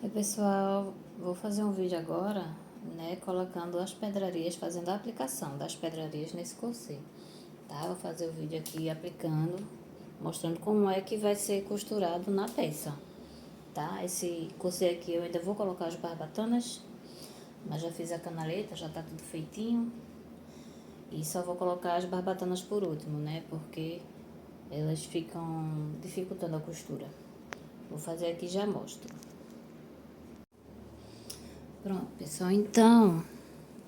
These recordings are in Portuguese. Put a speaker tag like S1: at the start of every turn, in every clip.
S1: Oi pessoal, vou fazer um vídeo agora, né, colocando as pedrarias, fazendo a aplicação das pedrarias nesse corset, tá? Vou fazer o vídeo aqui aplicando, mostrando como é que vai ser costurado na peça, tá? Esse corset aqui eu ainda vou colocar as barbatanas, mas já fiz a canaleta, já tá tudo feitinho. E só vou colocar as barbatanas por último, né, porque elas ficam dificultando a costura. Vou fazer aqui e já mostro. Pronto, pessoal, então,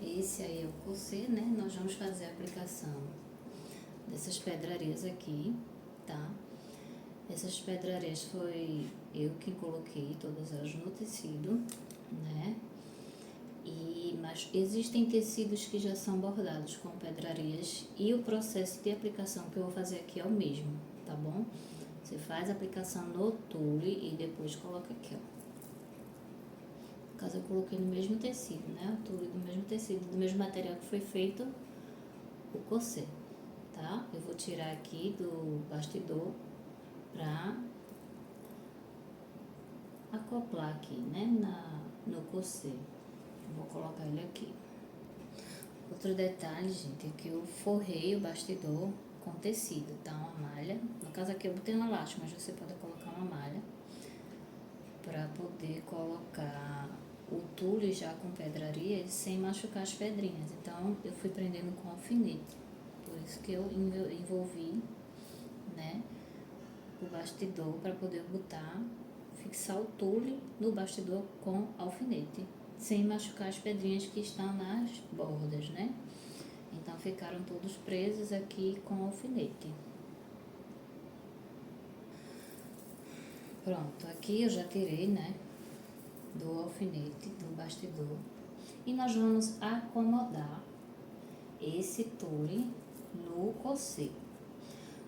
S1: esse aí é o corset, né? Nós vamos fazer a aplicação dessas pedrarias aqui, tá? Essas pedrarias foi eu que coloquei todas elas no tecido, né? Mas existem tecidos que já são bordados com pedrarias e o processo de aplicação que eu vou fazer aqui é o mesmo, tá bom? Você faz a aplicação no tule e depois coloca aqui, ó. No caso, eu coloquei no mesmo tecido, né? O tule do mesmo tecido, do mesmo material que foi feito o corset, tá? Eu vou tirar aqui do bastidor pra acoplar aqui, né? No corset. Vou colocar ele aqui. Outro detalhe, gente, é que eu forrei o bastidor com tecido, tá? Uma malha. No caso aqui eu botei um elástico, mas você pode colocar uma malha pra poder colocar o tule já com pedraria sem machucar as pedrinhas. Então, eu fui prendendo com alfinete. Por isso que eu envolvi, né, o bastidor para poder botar, fixar o tule no bastidor com alfinete, sem machucar as pedrinhas que estão nas bordas, né? Então, ficaram todos presos aqui com alfinete. Pronto, aqui eu já tirei, né, do alfinete, do bastidor. E nós vamos acomodar esse tule no corset.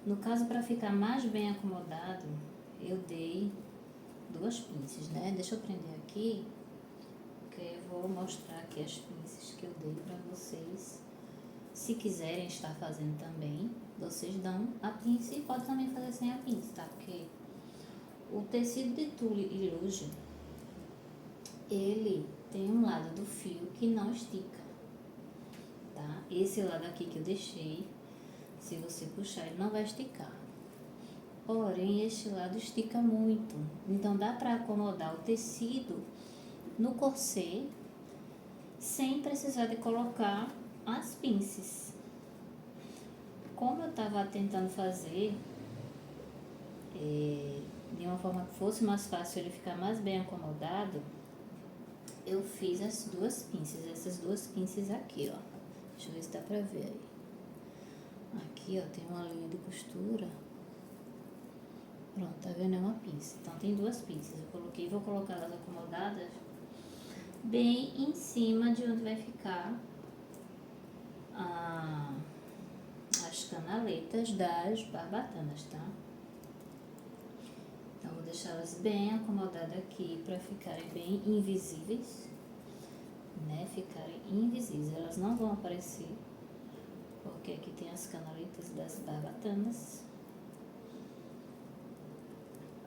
S1: No caso, para ficar mais bem acomodado, eu dei duas pinças, né? Deixa eu prender aqui, que eu vou mostrar aqui as pinças que eu dei para vocês. Se quiserem estar fazendo também, vocês dão a pinça e pode também fazer sem a pinça, tá? Porque o tecido de tule e luge, ele tem um lado do fio que não estica, tá? Esse lado aqui que eu deixei, se você puxar, ele não vai esticar. Porém, este lado estica muito. Então, dá para acomodar o tecido no corset sem precisar de colocar as pinças. Como eu estava tentando fazer de uma forma que fosse mais fácil ele ficar mais bem acomodado, eu fiz as duas pinças, essas duas pinças aqui, ó. Deixa eu ver se dá pra ver aí. Aqui, ó, tem uma linha de costura. Pronto, tá vendo? É uma pinça. Então, tem duas pinças. Eu coloquei, vou colocar elas acomodadas bem em cima de onde vai ficar as canaletas das barbatanas, tá? Então, vou deixar elas bem acomodadas aqui para ficarem bem invisíveis, né? Ficarem invisíveis. Elas não vão aparecer, porque aqui tem as canaletas das barbatanas.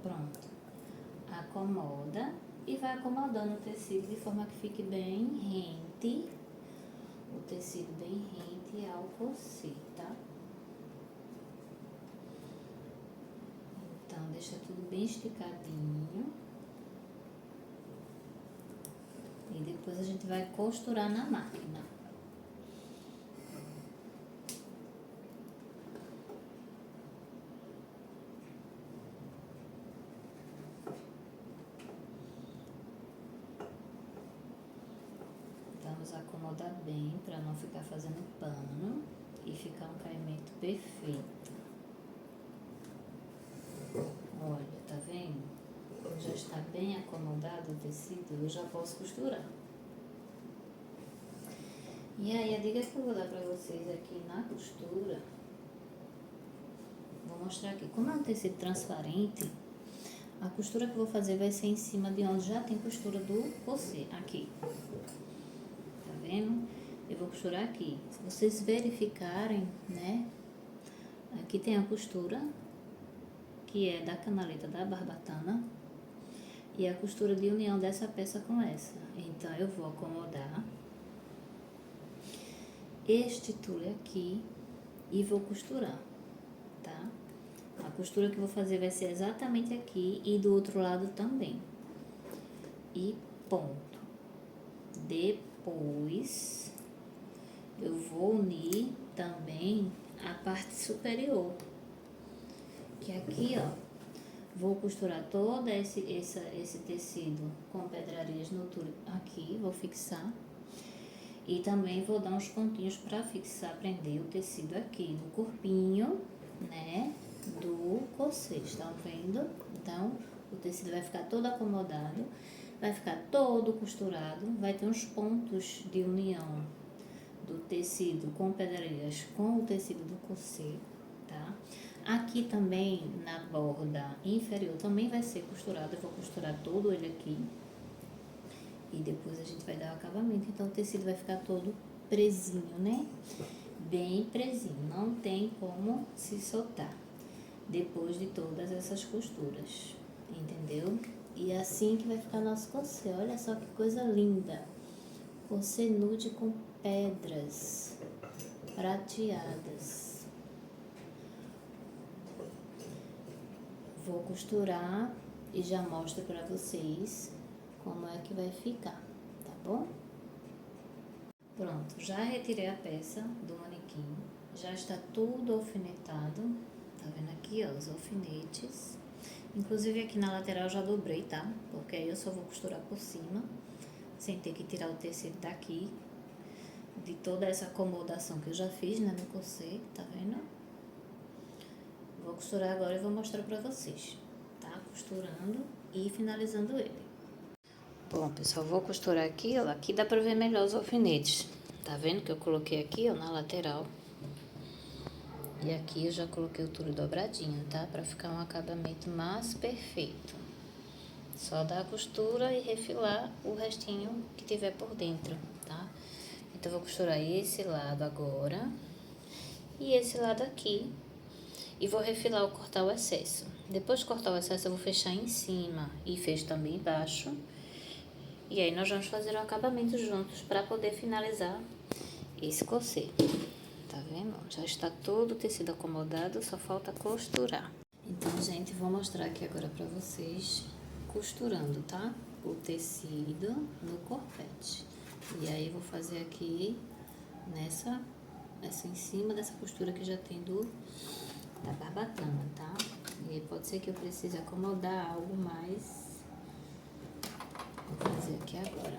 S1: Pronto. Acomoda e vai acomodando o tecido de forma que fique bem rente, o tecido bem rente ao corset, tá? Então, deixa tudo bem esticadinho. E depois a gente vai costurar na máquina. Vamos acomodar bem para não ficar fazendo pano e ficar um caimento perfeito. Olha, tá vendo? Já está bem acomodado o tecido, eu já posso costurar. E aí, a dica que eu vou dar pra vocês aqui na costura, vou mostrar aqui. Como é um tecido transparente, a costura que eu vou fazer vai ser em cima de onde já tem costura do corset, aqui. Tá vendo? Eu vou costurar aqui. Se vocês verificarem, né, aqui tem a costura, que é da canaleta da barbatana, e a costura de união dessa peça com essa. Então, eu vou acomodar este tule aqui e vou costurar, tá? A costura que eu vou fazer vai ser exatamente aqui e do outro lado também. E ponto. Depois, eu vou unir também a parte superior. Que aqui, ó, vou costurar todo esse tecido com pedrarias no tule aqui, vou fixar. E também vou dar uns pontinhos para fixar, prender o tecido aqui no corpinho, né, do corset, estão vendo? Então, o tecido vai ficar todo acomodado, vai ficar todo costurado, vai ter uns pontos de união do tecido com pedrarias com o tecido do corset, tá? Aqui também, na borda inferior, também vai ser costurado, eu vou costurar todo ele aqui. E depois a gente vai dar o acabamento, então o tecido vai ficar todo presinho, né? Bem presinho, não tem como se soltar depois de todas essas costuras, entendeu? E é assim que vai ficar nosso corset, olha só que coisa linda. Corset nude com pedras prateadas. Vou costurar e já mostro pra vocês como é que vai ficar, tá bom? Pronto, já retirei a peça do manequim, já está tudo alfinetado, tá vendo aqui, ó, os alfinetes. Inclusive aqui na lateral já dobrei, tá? Porque aí eu só vou costurar por cima, sem ter que tirar o tecido daqui, de toda essa acomodação que eu já fiz, né, no corset, tá vendo? Vou costurar agora e vou mostrar pra vocês, tá? Costurando e finalizando ele. Bom, pessoal, vou costurar aqui, ó, aqui dá pra ver melhor os alfinetes. Tá vendo que eu coloquei aqui, ó, na lateral. E aqui eu já coloquei o tule dobradinho, tá? Pra ficar um acabamento mais perfeito. Só dar a costura e refilar o restinho que tiver por dentro, tá? Então, eu vou costurar esse lado agora e esse lado aqui. E vou refilar ou cortar o excesso. Depois de cortar o excesso, eu vou fechar em cima e fecho também embaixo. E aí, nós vamos fazer o acabamento juntos para poder finalizar esse corset. Tá vendo? Já está todo o tecido acomodado, só falta costurar. Então, gente, vou mostrar aqui agora para vocês costurando, tá? O tecido no corpete. E aí, vou fazer aqui nessa em cima dessa costura que já tem da barbatana, tá? E aí, pode ser que eu precise acomodar algo mais. Vou fazer aqui agora.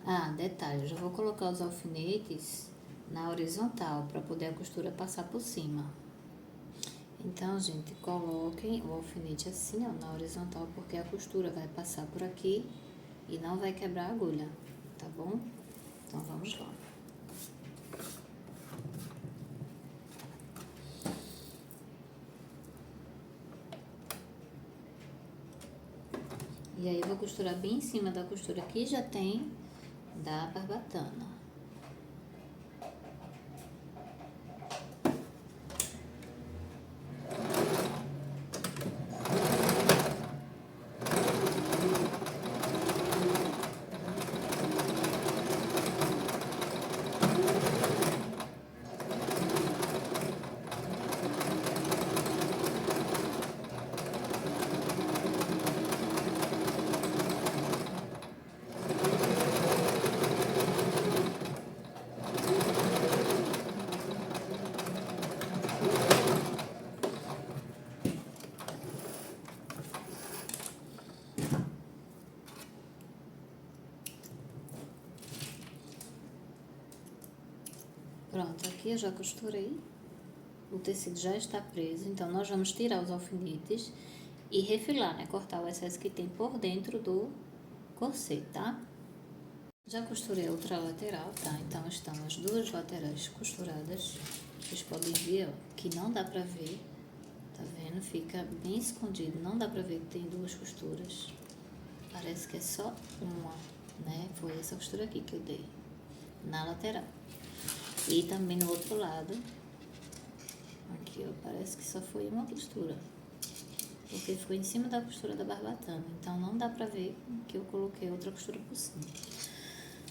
S1: Ah, detalhe, eu já vou colocar os alfinetes na horizontal para poder a costura passar por cima. Então, gente, coloquem o alfinete assim, ó, na horizontal, porque a costura vai passar por aqui e não vai quebrar a agulha, tá bom? Então, vamos lá. E aí, vou costurar bem em cima da costura que já tem da barbatana. Pronto, aqui eu já costurei, o tecido já está preso, então nós vamos tirar os alfinetes e refilar, né? Cortar o excesso que tem por dentro do corset, tá? Já costurei a outra lateral, tá? Então estão as duas laterais costuradas. Vocês podem ver, ó, que não dá pra ver, Tá vendo? Fica bem escondido, não dá pra ver que tem duas costuras. Parece que é só uma, né? Foi essa costura aqui que eu dei, na lateral. E também no outro lado, aqui ó, parece que só foi uma costura, porque ficou em cima da costura da barbatana, então não dá pra ver que eu coloquei outra costura por cima.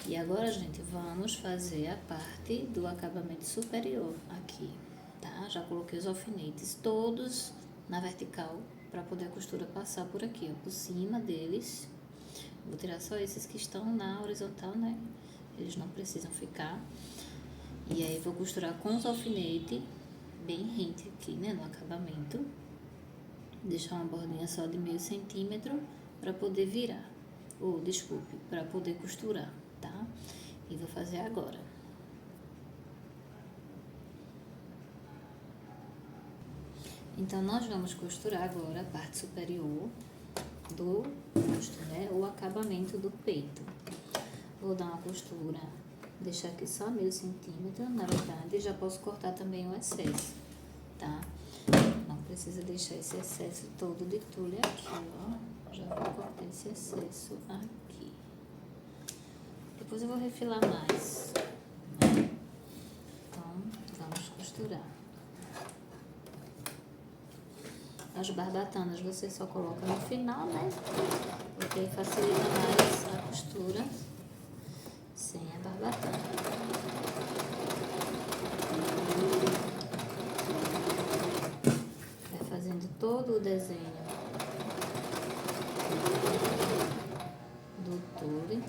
S1: E agora, gente, vamos fazer a parte do acabamento superior aqui, tá? Já coloquei os alfinetes todos na vertical, pra poder a costura passar por aqui, ó, por cima deles. Vou tirar só esses que estão na horizontal, né? Eles não precisam ficar. E aí, vou costurar com os alfinetes bem rente aqui, né, no acabamento. Deixar uma bordinha só de meio centímetro para poder virar. Ou, desculpe, para poder costurar, tá? E vou fazer agora. Então, nós vamos costurar agora a parte superior do busto, né? O acabamento do peito. Vou dar uma costura, deixar aqui só meio centímetro, na verdade, já posso cortar também o excesso, tá? Não precisa deixar esse excesso todo de tule aqui, ó. Já vou cortar esse excesso aqui. Depois eu vou refilar mais, né? Então, vamos costurar. As barbatanas você só coloca no final, né? Porque aí facilita mais a costura sem a barbatana. Vai fazendo todo o desenho do tule.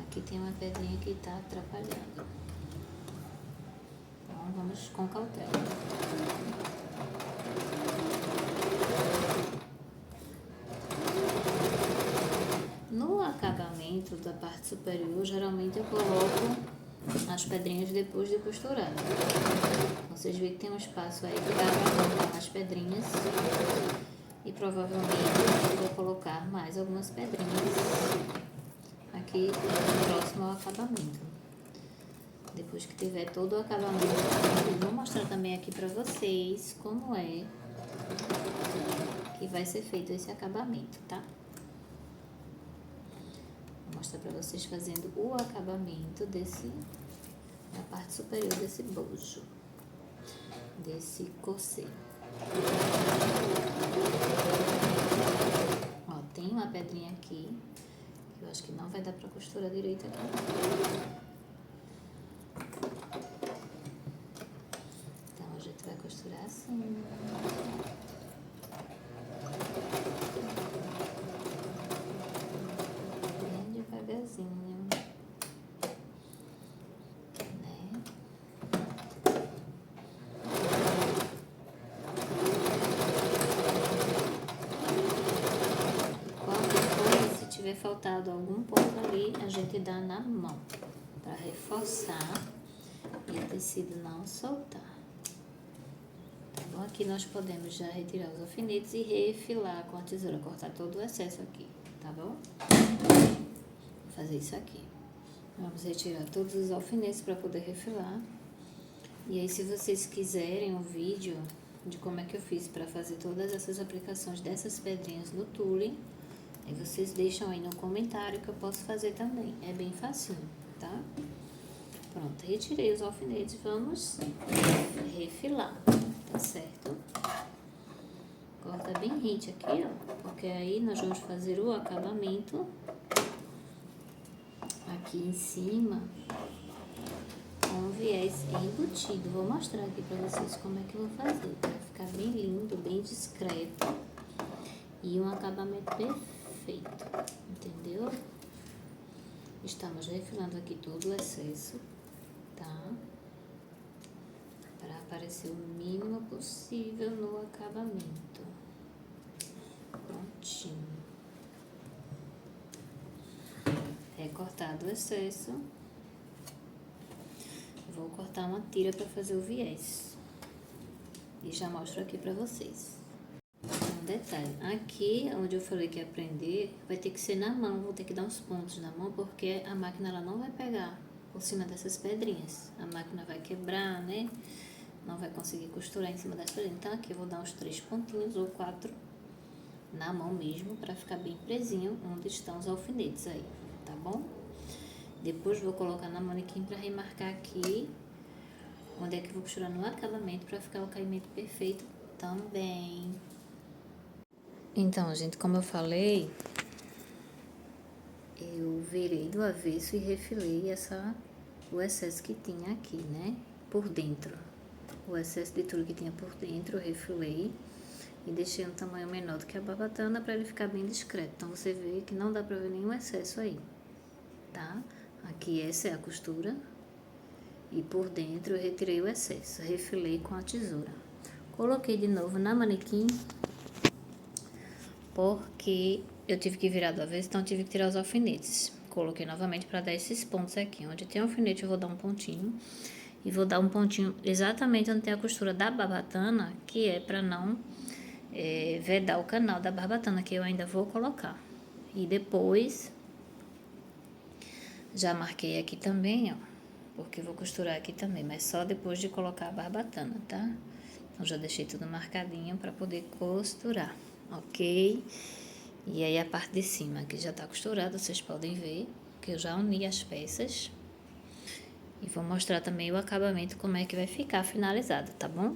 S1: Aqui tem uma pedrinha que tá atrapalhando. Então, vamos com cautela. No acabamento da parte superior, geralmente eu coloco as pedrinhas depois de costurado. Vocês veem que tem um espaço aí que dá pra colocar mais pedrinhas. E provavelmente eu vou colocar mais algumas pedrinhas aqui próximo ao acabamento. Depois que tiver todo o acabamento, eu vou mostrar também aqui pra vocês como é que vai ser feito esse acabamento, tá? Vou mostrar pra vocês fazendo o acabamento da parte superior desse bojo, desse corset. Ó, tem uma pedrinha aqui, que eu acho que não vai dar pra costurar direito aqui. Então, a gente vai costurar assim. Bem devagarzinho, né? Se tiver faltado algum ponto ali, a gente dá na mão, para reforçar e o tecido não soltar. Tá bom? Aqui nós podemos já retirar os alfinetes e refilar com a tesoura, cortar todo o excesso aqui, tá bom? Vou fazer isso aqui. Vamos retirar todos os alfinetes para poder refilar. E aí, se vocês quiserem um vídeo de como é que eu fiz para fazer todas essas aplicações dessas pedrinhas no tule, aí vocês deixam aí no comentário que eu posso fazer também. É bem facinho, tá? Pronto, retirei os alfinetes, vamos refilar, tá certo? Corta bem rente aqui, ó, porque aí nós vamos fazer o acabamento aqui em cima com o viés embutido. Vou mostrar aqui pra vocês como é que eu vou fazer, pra ficar bem lindo, bem discreto e um acabamento perfeito, entendeu? Estamos refilando aqui todo o excesso, tá? Para aparecer o mínimo possível no acabamento. Prontinho. Recortado o excesso. Vou cortar uma tira para fazer o viés. E já mostro aqui pra vocês. Um detalhe, aqui onde eu falei que ia prender, vai ter que ser na mão, vou ter que dar uns pontos na mão, porque a máquina ela não vai pegar por cima dessas pedrinhas. A máquina vai quebrar, né? Não vai conseguir costurar em cima das pedrinhas. Então aqui eu vou dar uns 3 pontinhos ou 4 na mão mesmo, para ficar bem presinho onde estão os alfinetes aí, tá bom? Depois vou colocar na manequim para remarcar aqui onde é que eu vou costurar no acabamento, para ficar o caimento perfeito também. Então, gente, como eu falei, eu virei do avesso e refilei o excesso que tinha aqui, né? Por dentro. O excesso de tudo que tinha por dentro, eu refilei e deixei um tamanho menor do que a barbatana para ele ficar bem discreto. Então, você vê que não dá para ver nenhum excesso aí, tá? Aqui essa é a costura e por dentro eu retirei o excesso, refilei com a tesoura. Coloquei de novo na manequim, porque eu tive que virar do avesso, então eu tive que tirar os alfinetes. Coloquei novamente para dar esses pontos aqui. Onde tem alfinete eu vou dar um pontinho. E vou dar um pontinho exatamente onde tem a costura da barbatana, que é para não vedar o canal da barbatana, que eu ainda vou colocar. E depois, já marquei aqui também, ó, porque eu vou costurar aqui também, mas só depois de colocar a barbatana, tá? Então, já deixei tudo marcadinho para poder costurar, ok? E aí, a parte de cima aqui já tá costurada, vocês podem ver que eu já uni as peças. E vou mostrar também o acabamento, como é que vai ficar finalizado, tá bom?